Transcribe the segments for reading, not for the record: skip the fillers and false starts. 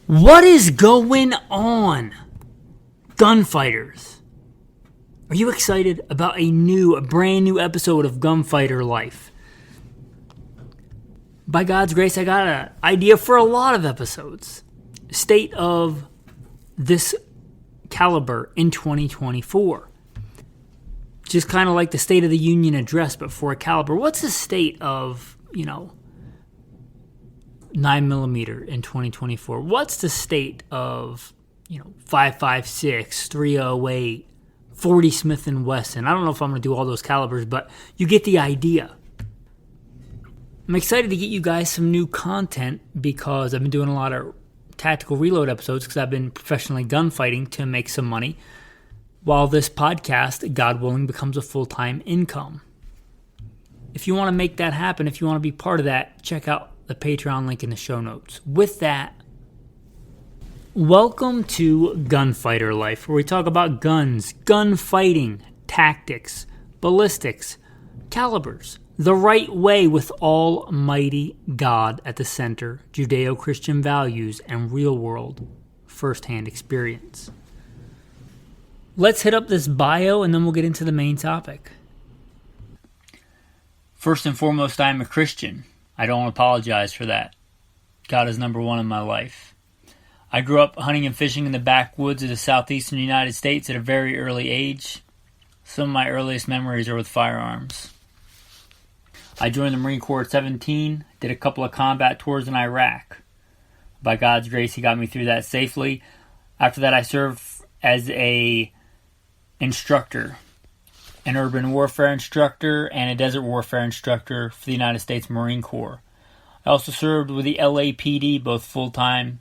What is going on, gunfighters? Are you excited about a brand new episode of Gunfighter Life? By God's grace, I got an idea for a lot of episodes. State of this caliber in 2024. Just kind of like the State of the Union address, but for a caliber. What's the state of, 9mm in 2024? What's the state of, 5.56, 308, 40 Smith & Wesson? I don't know if I'm going to do all those calibers, but you get the idea. I'm excited to get you guys some new content because I've been doing a lot of tactical reload episodes because I've been professionally gunfighting to make some money while this podcast, God willing, becomes a full-time income. If you want to make that happen, if you want to be part of that, check out the Patreon link in the show notes. With that, welcome to Gunfighter Life, where we talk about guns, gunfighting, tactics, ballistics, calibers, the right way with Almighty God at the center, Judeo-Christian values, and real-world first-hand experience. Let's hit up this bio, and then we'll get into the main topic. First and foremost, I am a Christian. I don't apologize for that. God is number one in my life. I grew up hunting and fishing in the backwoods of the southeastern United States at a very early age. Some of my earliest memories are with firearms. I joined the Marine Corps at 17, did a couple of combat tours in Iraq. By God's grace, He got me through that safely. After that, I served as an instructor, an urban warfare instructor, and a desert warfare instructor for the United States Marine Corps. I also served with the LAPD, both full-time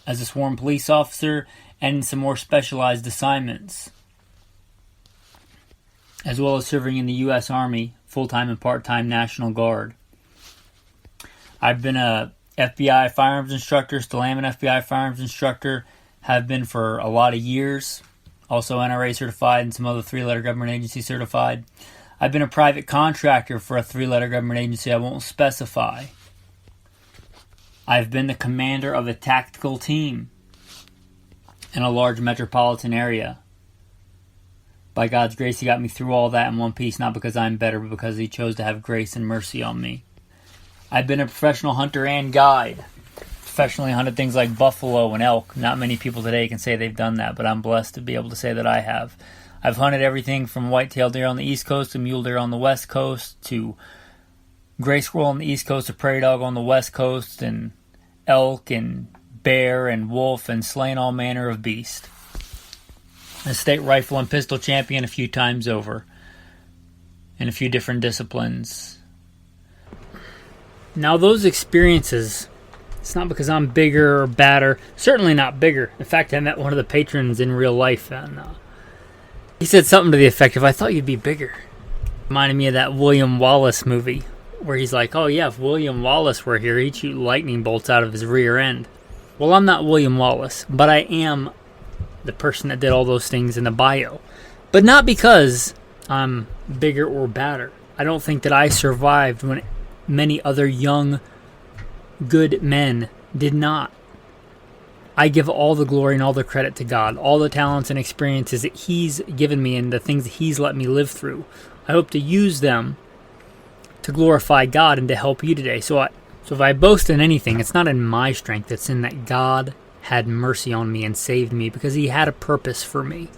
as a sworn police officer and some more specialized assignments, as well as serving in the U.S. Army, full-time and part-time National Guard. I've been a FBI firearms instructor, still am an FBI firearms instructor, have been for a lot of years. Also NRA certified and some other three-letter government agency certified. I've been a private contractor for a three-letter government agency I won't specify. I've been the commander of a tactical team in a large metropolitan area. By God's grace, He got me through all that in one piece, not because I'm better, but because He chose to have grace and mercy on me. I've been a professional hunter and guide. Professionally hunted things like buffalo and elk. Not many people today can say they've done that, but I'm blessed to be able to say that I have. I've hunted everything from white-tailed deer on the East Coast to mule deer on the West Coast to gray squirrel on the East Coast to prairie dog on the West Coast and elk and bear and wolf and slain all manner of beast. A state rifle and pistol champion a few times over in a few different disciplines. Now those experiences, it's not because I'm bigger or badder. Certainly not bigger. In fact, I met one of the patrons in real life, and he said something to the effect of, "I thought you'd be bigger." Reminded me of that William Wallace movie, where he's like, "Oh yeah, if William Wallace were here, he'd shoot lightning bolts out of his rear end." Well, I'm not William Wallace, but I am the person that did all those things in the bio. But not because I'm bigger or badder. I don't think that I survived when many other young good men did not. I give all the glory and all the credit to God, all the talents and experiences that He's given me and the things that He's let me live through. I hope to use them to glorify God and to help you today. So if I boast in anything, it's not in my strength, it's in that God had mercy on me and saved me because He had a purpose for me.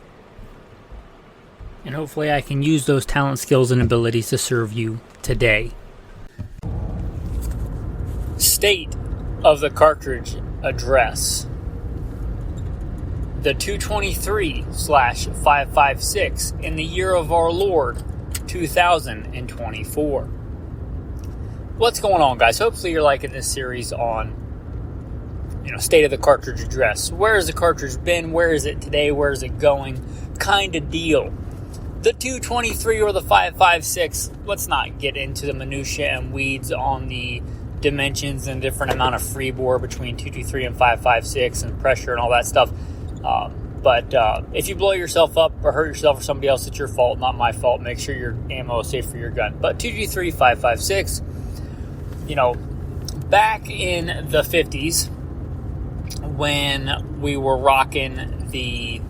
And hopefully I can use those talent, skills, and abilities to serve you today. State of the Cartridge address. The 223/556 in the year of our Lord, 2024. What's going on, guys? Hopefully you're liking this series on, State of the Cartridge address. Where has the cartridge been? Where is it today? Where is it going? Kind of deal. The 223 or the 556, let's not get into the minutiae and weeds on the dimensions and different amount of free bore between 223 and 556 and pressure and all that stuff. But if you blow yourself up or hurt yourself or somebody else, it's your fault, not my fault. Make sure your ammo is safe for your gun. But 223, 556, back in the 50s, when we were rocking the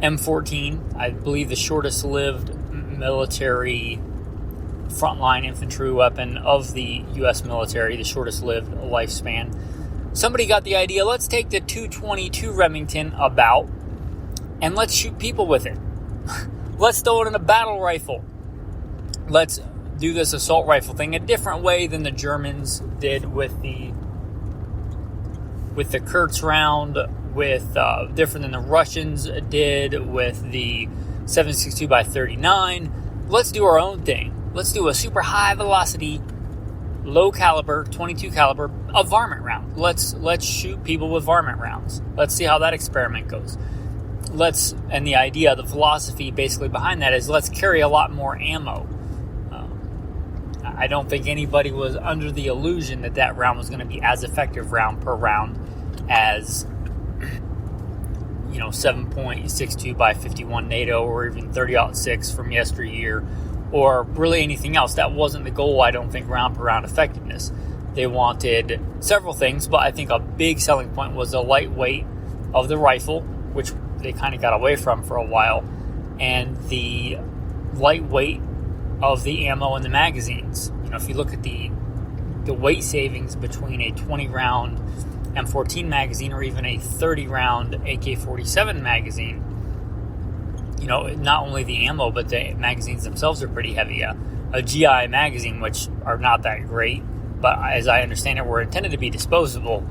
M14, I believe the shortest lived military frontline infantry weapon of the U.S. military, the shortest lived lifespan. Somebody got the idea, let's take the 222 Remington about and let's shoot people with it. Let's throw it in a battle rifle. Let's do this assault rifle thing a different way than the Germans did with the Kurtz round, different than the Russians did with the 7.62x39. Let's do our own thing. Let's do a super high velocity, low caliber, 22 caliber, a varmint round. Let's shoot people with varmint rounds. Let's see how that experiment goes. And the idea, the philosophy basically behind that is let's carry a lot more ammo. I don't think anybody was under the illusion that round was going to be as effective round per round as 7.62 by 51 NATO or even 30-06 from yesteryear or really anything else. That wasn't the goal, I don't think, round per round effectiveness. They wanted several things, but I think a big selling point was the lightweight of the rifle, which they kind of got away from for a while, and the lightweight of the ammo and the magazines. If you look at the weight savings between a 20-round M14 magazine or even a 30-round AK-47 magazine, not only the ammo, but the magazines themselves are pretty heavy. A GI magazine, which are not that great, but as I understand it, were intended to be disposable.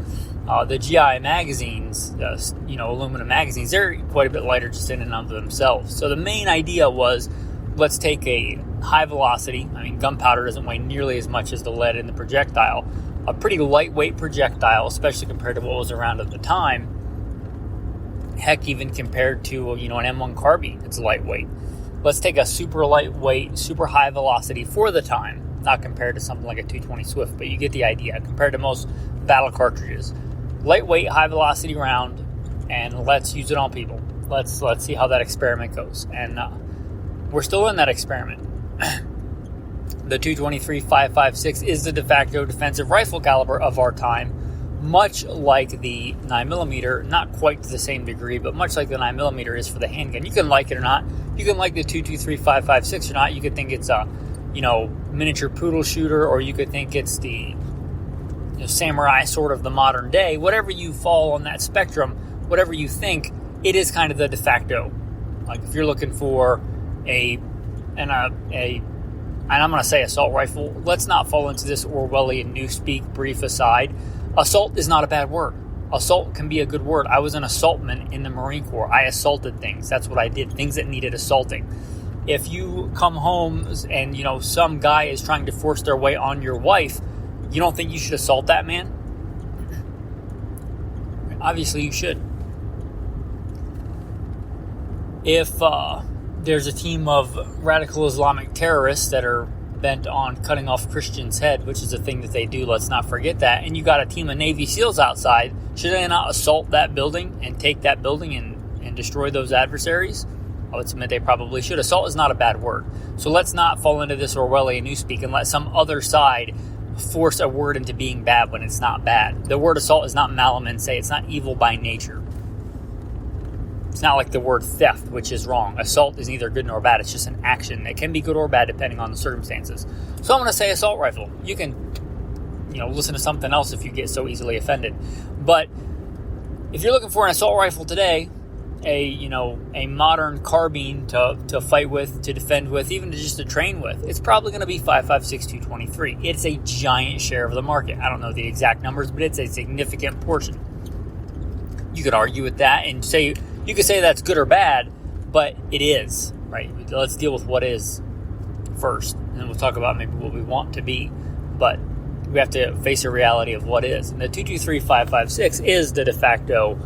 The GI magazines, aluminum magazines, they're quite a bit lighter just in and of themselves. So the main idea was, let's take a high velocity. Gunpowder doesn't weigh nearly as much as the lead in the projectile. A pretty lightweight projectile, especially compared to what was around at the time. Heck, even compared to, an M1 carbine, it's lightweight. Let's take a super lightweight, super high velocity for the time, not compared to something like a 220 Swift, but you get the idea, compared to most battle cartridges. Lightweight, high velocity round, and let's use it on people. Let's see how that experiment goes. And we're still in that experiment. The 223-5.56 is the de facto defensive rifle caliber of our time, much like the 9mm, not quite to the same degree, but much like the 9mm is for the handgun. You can like it or not. You can like the 223-5.56 or not. You could think it's a, miniature poodle shooter, or you could think it's the samurai sword of the modern day. Whatever you fall on that spectrum, whatever you think, it is kind of the de facto. Like if you're looking for and I'm going to say assault rifle, let's not fall into this Orwellian newspeak brief aside. Assault is not a bad word. Assault can be a good word. I was an assaultman in the Marine Corps. I assaulted things. That's what I did, things that needed assaulting. If you come home and, some guy is trying to force their way on your wife, you don't think you should assault that man? Obviously you should. If there's a team of radical Islamic terrorists that are bent on cutting off Christians' head, which is a thing that they do, let's not forget that, and you got a team of Navy SEALs outside, should they not assault that building and take that building and destroy those adversaries? I would submit they probably should. Assault is not a bad word. So let's not fall into this Orwellian newspeak and let some other side force a word into being bad when it's not bad. The word assault is not malum in se. It's not evil by nature. It's not like the word theft, which is wrong. Assault is neither good nor bad. It's just an action that can be good or bad depending on the circumstances. So I'm going to say assault rifle. You can, listen to something else if you get so easily offended. But if you're looking for an assault rifle today, a modern carbine to fight with, to defend with, even just to train with, it's probably going to be 5.56 223. It's a giant share of the market. I don't know the exact numbers, but it's a significant portion. You could argue with that and say, you could say that's good or bad, but it is, right? Let's deal with what is first, and then we'll talk about maybe what we want to be. But we have to face the reality of what is. And the 223-5.56 is the de facto,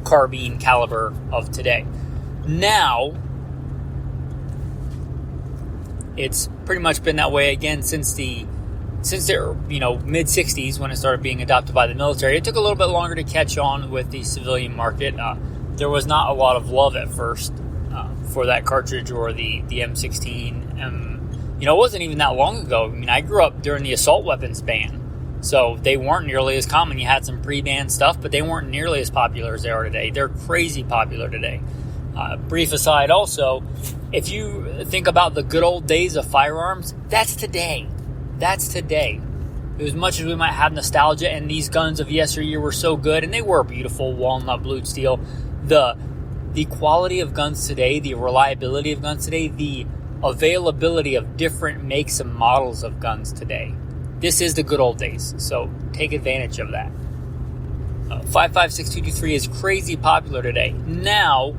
carbine caliber of today. Now, it's pretty much been that way again since the mid 60s when it started being adopted by the military. It took a little bit longer to catch on with the civilian market. There was not a lot of love at first for that cartridge or the M16. It wasn't even that long ago. I grew up during the assault weapons ban. So they weren't nearly as common. You had some pre-ban stuff, but they weren't nearly as popular as they are today. They're crazy popular today. Brief aside also, if you think about the good old days of firearms, that's today. That's today. As much as we might have nostalgia, and these guns of yesteryear were so good, and they were beautiful, walnut blued steel, the quality of guns today, the reliability of guns today, the availability of different makes and models of guns today. This is the good old days, so take advantage of that. 5.56 is crazy popular today. Now,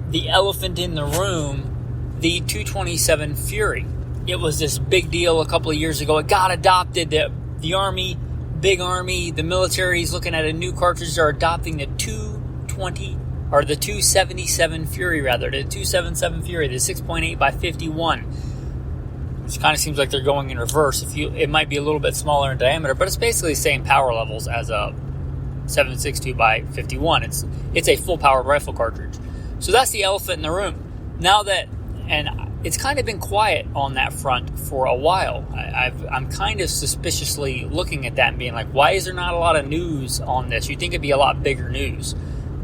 the elephant in the room, the 227 Fury. It was this big deal a couple of years ago. It got adopted. The Army, big Army, the military is looking at a new cartridge. They're adopting the 277 Fury, the 277 Fury, the 6.8 by 51, which kind of seems like they're going in reverse. It might be a little bit smaller in diameter, but it's basically the same power levels as a 7.62 by 51. It's a full powered rifle cartridge. So that's the elephant in the room. Now that, and it's kind of been quiet on that front for a while. I'm kind of suspiciously looking at that and being like, why is there not a lot of news on this? You'd think it'd be a lot bigger news.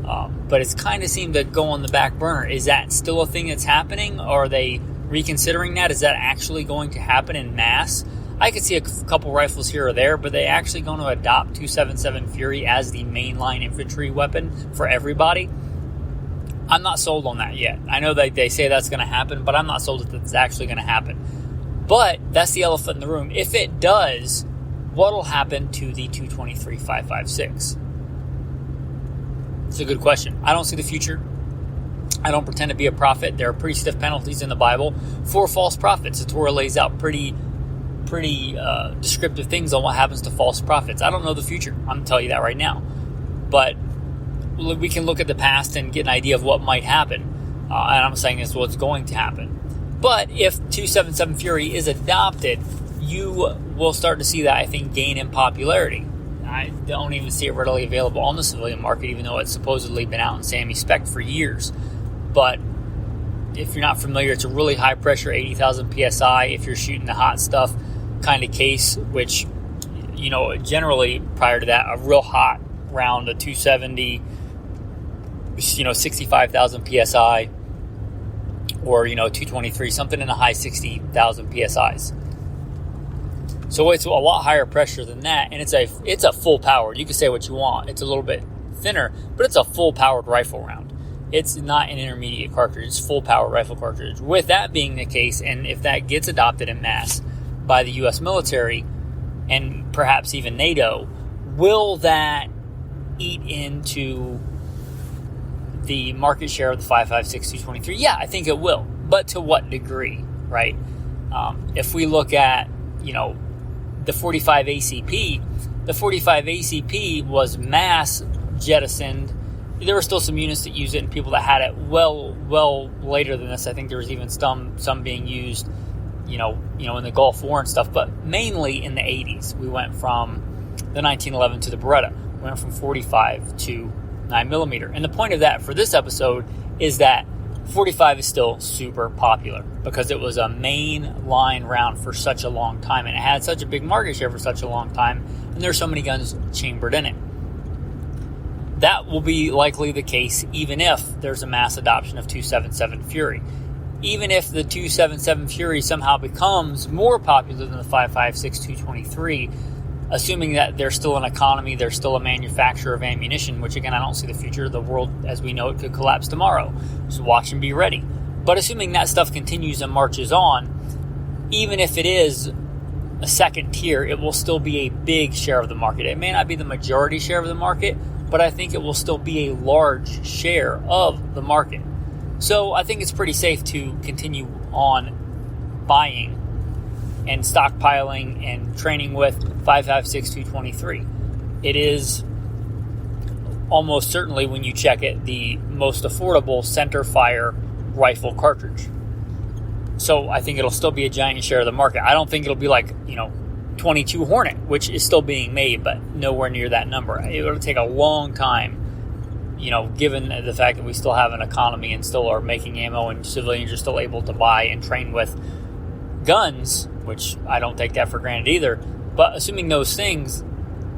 But it's kind of seemed to go on the back burner. Is that still a thing that's happening? Or are they reconsidering that? Is that actually going to happen in mass? I could see a couple rifles here or there, but they actually going to adopt 277 Fury as the mainline infantry weapon for everybody? I'm not sold on that yet. I know that they say that's going to happen, but I'm not sold that it's actually going to happen. But that's the elephant in the room. If it does, what will happen to the 223 5.56? It's a good question. I don't see the future. I don't pretend to be a prophet. There are pretty stiff penalties in the Bible for false prophets. The Torah lays out pretty descriptive things on what happens to false prophets. I don't know the future. I'm going to tell you that right now. But we can look at the past and get an idea of what might happen. And I'm saying this is what's going to happen. But if 277 Fury is adopted, you will start to see that, I think, gain in popularity. I don't even see it readily available on the civilian market, even though it's supposedly been out in SAMI spec for years. But if you're not familiar, it's a really high pressure 80,000 PSI if you're shooting the hot stuff kind of case, which, generally prior to that, a real hot round, a 270, 65,000 PSI, or, 223, something in the high 60,000 PSIs. So it's a lot higher pressure than that, and it's a full powered. You can say what you want. It's a little bit thinner, but it's a full powered rifle round. It's not an intermediate cartridge. It's full powered rifle cartridge. With that being the case, and if that gets adopted en masse by the U.S. military and perhaps even NATO, will that eat into the market share of the 5.56 223? Yeah, I think it will, but to what degree, right? If we look at, the 45 ACP, the 45 ACP was mass jettisoned. There were still some units that used it and people that had it well later than this. I think there was even some being used, in the Gulf War and stuff, but mainly in the 80s. We went from the 1911 to the Beretta. We went from 45 to 9mm. And the point of that for this episode is that 45 is still super popular because it was a main line round for such a long time, and it had such a big market share for such a long time, and there's so many guns chambered in it. That will be likely the case even if there's a mass adoption of 277 Fury. Even if the 277 Fury somehow becomes more popular than the 5.56 223, assuming that there's still an economy, there's still a manufacturer of ammunition, which again, I don't see the future. The world as we know it could collapse tomorrow. So watch and be ready. But assuming that stuff continues and marches on, even if it is a second tier, it will still be a big share of the market. It may not be the majority share of the market, but I think it will still be a large share of the market. So I think it's pretty safe to continue on buying and stockpiling and training with 5.56 223. It is almost certainly, when you check it, the most affordable center fire rifle cartridge. So I think it'll still be a giant share of the market. I don't think it'll be like, 22 Hornet, which is still being made, but nowhere near that number. It'll take a long time, given the fact that we still have an economy and still are making ammo and civilians are still able to buy and train with guns which I don't take that for granted either. But assuming those things,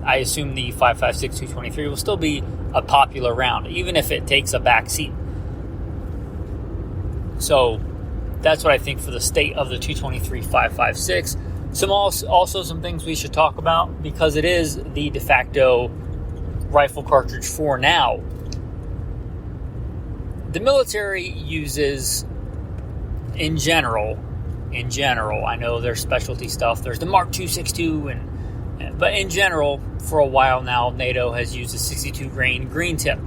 I assume the 5.56 223 will still be a popular round, even if it takes a back seat. So that's what I think for the state of the 223 5.56. Also some things we should talk about, because it is the de facto rifle cartridge for now. The military uses, in general, I know there's specialty stuff. There's the Mark 262, but in general, for a while now, NATO has used a 62 grain green tip.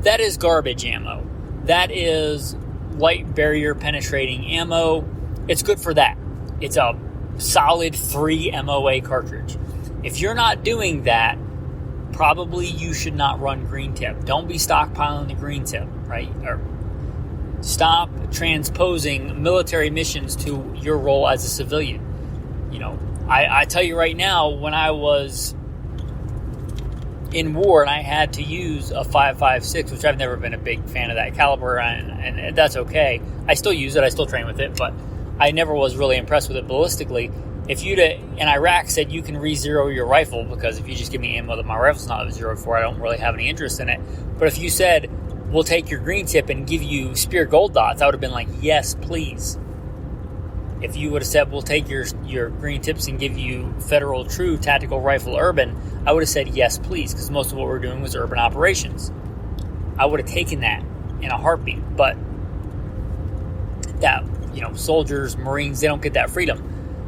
That is garbage ammo. That is light barrier penetrating ammo. It's good for that. It's a solid 3 MOA cartridge. If you're not doing that, probably you should not run green tip. Don't be stockpiling the green tip, right? Or stop transposing military missions to your role as a civilian. I tell you right now, when I was in war and I had to use a 5.56, which I've never been a big fan of that caliber, and that's okay. I still use it. I still train with it, but I never was really impressed with it ballistically. If you'd in Iraq said you can re-zero your rifle, because if you just give me ammo that my rifle's not zeroed for, I don't really have any interest in it. But if you said, we'll take your green tip and give you Spear gold dots, I would have been like, yes, please. If you would have said, we'll take your green tips and give you Federal True Tactical Rifle Urban, I would have said, yes, please, because most of what we're doing was urban operations. I would have taken that in a heartbeat. But that, soldiers, Marines, they don't get that freedom.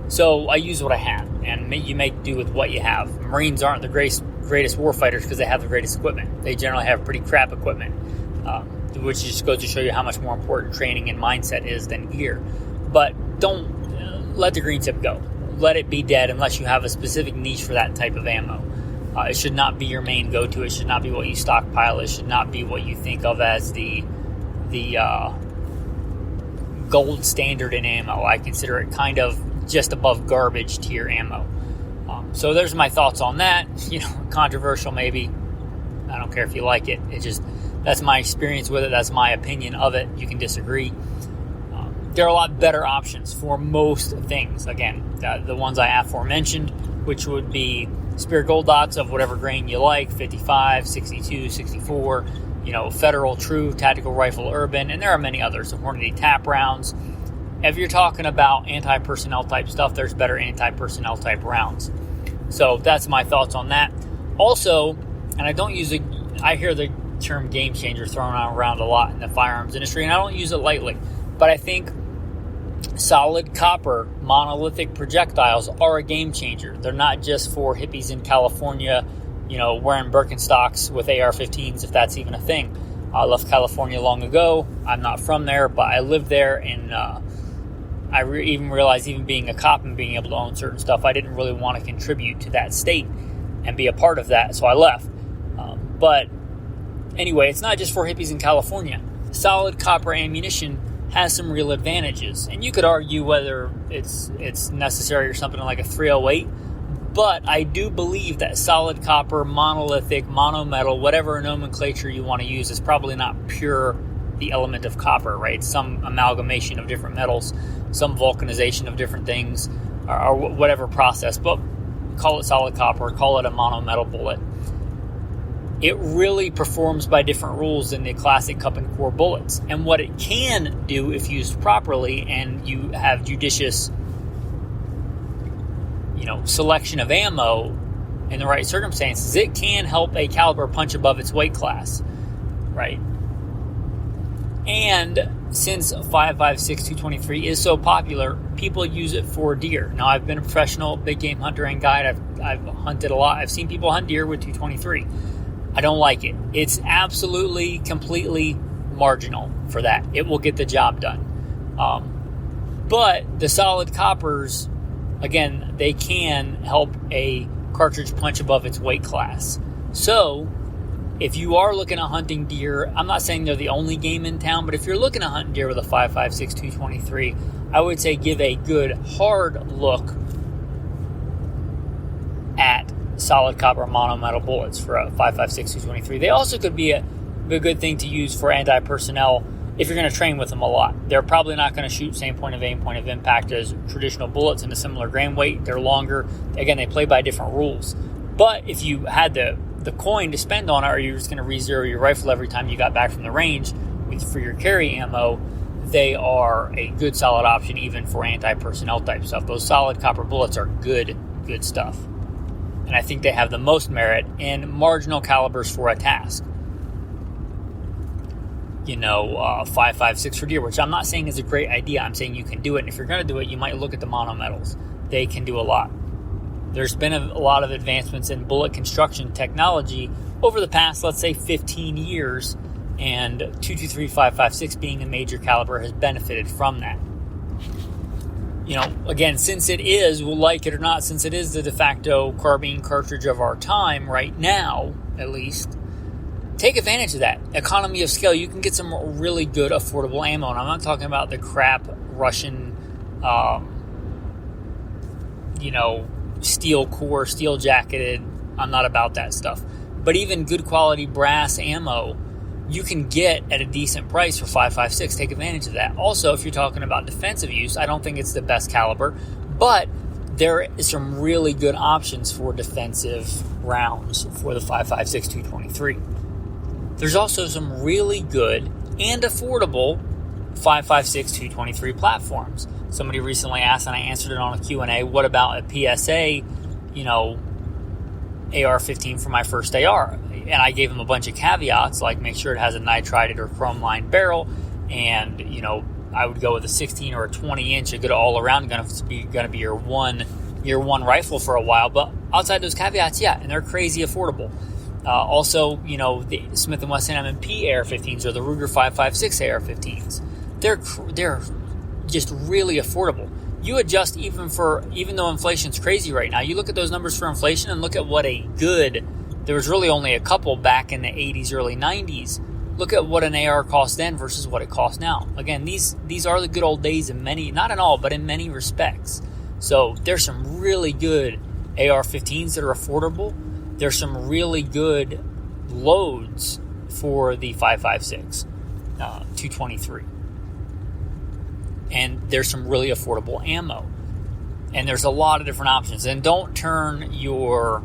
So I use what I have, and you make do with what you have. Marines aren't the greatest warfighters because they have the greatest equipment. They generally have pretty crap equipment, which just goes to show you how much more important training and mindset is than gear. But don't let the green tip go. Let it be dead unless you have a specific niche for that type of ammo. It should not be your main go-to. It should not be what you stockpile. It should not be what you think of as the gold standard in ammo. I consider it kind of just above garbage tier ammo. So there's my thoughts on that. Controversial maybe. I don't care if you like it. That's my experience with it. That's my opinion of it. You can disagree. There are a lot better options for most things. Again, the ones I aforementioned, which would be Spear gold dots of whatever grain you like, 55, 62, 64, Federal True Tactical Rifle Urban, and there are many others, the Hornady tap rounds. If you're talking about anti-personnel type stuff, there's better anti-personnel type rounds. So that's my thoughts on that. Also, and I hear the term game changer thrown around a lot in the firearms industry, and I don't use it lightly, but I think solid copper monolithic projectiles are a game changer. They're not just for hippies in California, wearing Birkenstocks with AR-15s, if that's even a thing. I left California long ago. I'm not from there, but I lived there, and I even realized, even being a cop and being able to own certain stuff, I didn't really want to contribute to that state and be a part of that, so I left. But anyway, it's not just for hippies in California. Solid copper ammunition has some real advantages, and you could argue whether it's necessary or something like a 308, but I do believe that solid copper, monolithic, monometal, whatever nomenclature you want to use, is probably not pure the element of copper, right? Some amalgamation of different metals, some vulcanization of different things, or whatever process, but call it solid copper, call it a monometal bullet. It really performs by different rules than the classic cup and core bullets. And what it can do, if used properly and you have judicious, selection of ammo in the right circumstances, it can help a caliber punch above its weight class, right? And since 5.56 223 is so popular, people use it for deer. Now, I've been a professional big game hunter and guide. I've hunted a lot. I've seen people hunt deer with 223. I don't like it. It's absolutely, completely marginal for that. It will get the job done. But the solid coppers, again, they can help a cartridge punch above its weight class. So, if you are looking at hunting deer, I'm not saying they're the only game in town, but if you're looking at hunting deer with a 5.56 223, I would say give a good, hard look at solid copper monometal bullets for a 5.56 223. They also could be a good thing to use for anti-personnel if you're going to train with them a lot. They're probably not going to shoot same point of aim, point of impact as traditional bullets in a similar grain weight. They're longer. Again, they play by different rules. But if you had the coin to spend on it, or you're just going to re-zero your rifle every time you got back from the range for your carry ammo, they are a good solid option even for anti-personnel type stuff. Those solid copper bullets are good stuff. And I think they have the most merit in marginal calibers for a task. 5.56 for deer, which I'm not saying is a great idea. I'm saying you can do it. And if you're going to do it, you might look at the monometals. They can do a lot. There's been a lot of advancements in bullet construction technology over the past, let's say, 15 years. And 223 5.56 being a major caliber has benefited from that. Again, since it is, we'll like it or not, since it is the de facto carbine cartridge of our time right now, at least, take advantage of that. Economy of scale. You can get some really good, affordable ammo. And I'm not talking about the crap Russian, steel core, steel jacketed. I'm not about that stuff. But even good quality brass ammo, you can get at a decent price for 5.56. Take advantage of that. Also, if you're talking about defensive use, I don't think it's the best caliber, but there is some really good options for defensive rounds for the 5.56 223. There's also some really good and affordable 5.56 223 platforms. Somebody recently asked, and I answered it on a Q&A, what about a PSA, AR-15 for my first AR? And I gave them a bunch of caveats, like make sure it has a nitrided or chrome-lined barrel, and, I would go with a 16 or a 20-inch, a good all-around, going to be your one rifle for a while. But outside those caveats, yeah, and they're crazy affordable. Also, the Smith & Wesson M&P AR-15s or the Ruger 5.56 AR-15s. They're just really affordable. You adjust even though inflation's crazy right now, you look at those numbers for inflation and look at what there was really only a couple back in the 80s, early 90s. Look at what an AR cost then versus what it costs now. Again, these are the good old days in many, not in all, but in many respects. So there's some really good AR-15s that are affordable. There's some really good loads for the 5.56 223. And there's some really affordable ammo. And there's a lot of different options. And don't turn your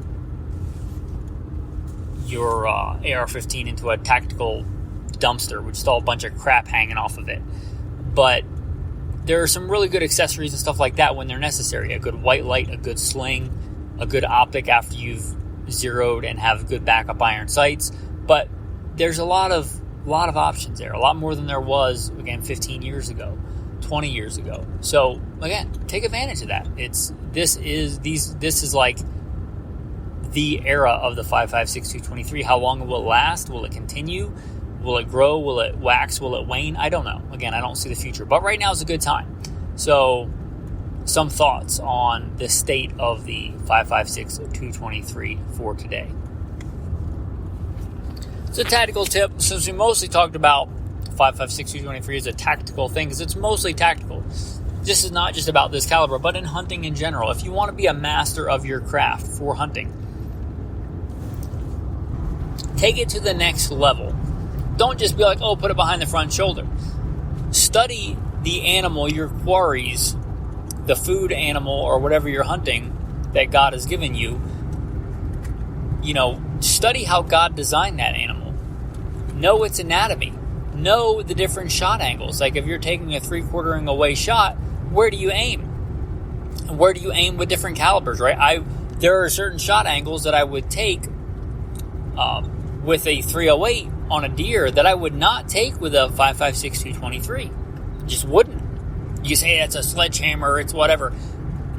AR-15 into a tactical dumpster with just all a bunch of crap hanging off of it. But there are some really good accessories and stuff like that when they're necessary. A good white light, a good sling, a good optic after you've zeroed and have good backup iron sights. But there's a lot of options there. A lot more than there was, again, 15 years ago, 20 years ago. So again, take advantage of that. This is like the era of the 5.56 223. How long will it last? Will it continue? Will it grow? Will it wax? Will it wane? I don't know. Again, I don't see the future. But right now is a good time. So some thoughts on the state of the 5.56 223 for today. It's a tactical tip. Since we mostly talked about 5.56 223 as a tactical thing, because it's mostly tactical. This is not just about this caliber, but in hunting in general. If you want to be a master of your craft for hunting, take it to the next level. Don't just be like, put it behind the front shoulder. Study the animal, your quarries, the food animal or whatever you're hunting that God has given you. Study how God designed that animal. Know its anatomy. Know the different shot angles. Like if you're taking a 3/4 away shot, where do you aim? And where do you aim with different calibers, right? There are certain shot angles that I would take with a 308 on a deer that I would not take with a 5.56 223. Just wouldn't. You say it's a sledgehammer, it's whatever.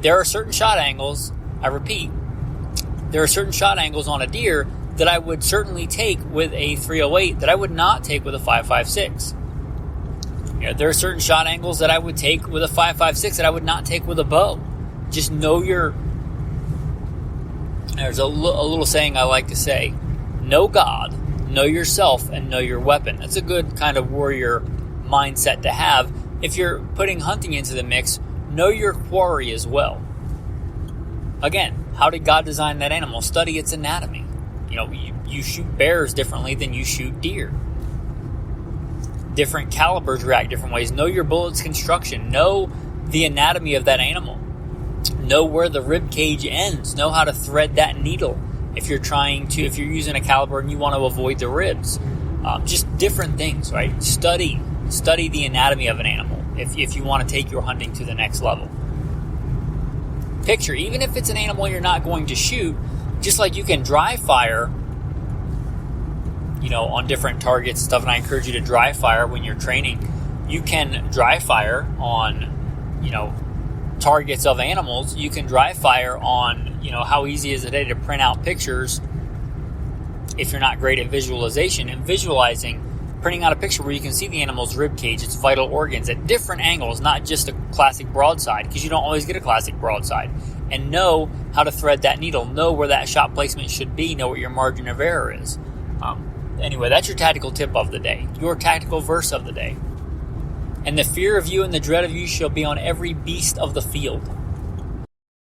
There are certain shot angles, I repeat, there are certain shot angles on a deer that I would certainly take with a 308 that I would not take with a 5.56. There are certain shot angles that I would take with a 5.56 that I would not take with a bow. Just know there's a little saying I like to say, know God, know yourself, and know your weapon. That's a good kind of warrior mindset to have. If you're putting hunting into the mix, know your quarry as well. Again, how did God design that animal? Study its anatomy. You shoot bears differently than you shoot deer. Different calibers react different ways. Know your bullet's construction. Know the anatomy of that animal. Know where the rib cage ends. Know how to thread that needle if you're using a caliber and you want to avoid the ribs. Just different things, right? Study the anatomy of an animal if you want to take your hunting to the next level. Picture, even if it's an animal you're not going to shoot, just like you can dry fire, on different targets and stuff, and I encourage you to dry fire when you're training. You can dry fire on, targets of animals. You can dry fire on, how easy is it today to print out pictures if you're not great at visualization and visualizing, printing out a picture where you can see the animal's rib cage, its vital organs at different angles, not just a classic broadside, because you don't always get a classic broadside, and know how to thread that needle, know where that shot placement should be, know what your margin of error is. Anyway, that's your tactical tip of the day, your tactical verse of the day. And the fear of you and the dread of you shall be on every beast of the field.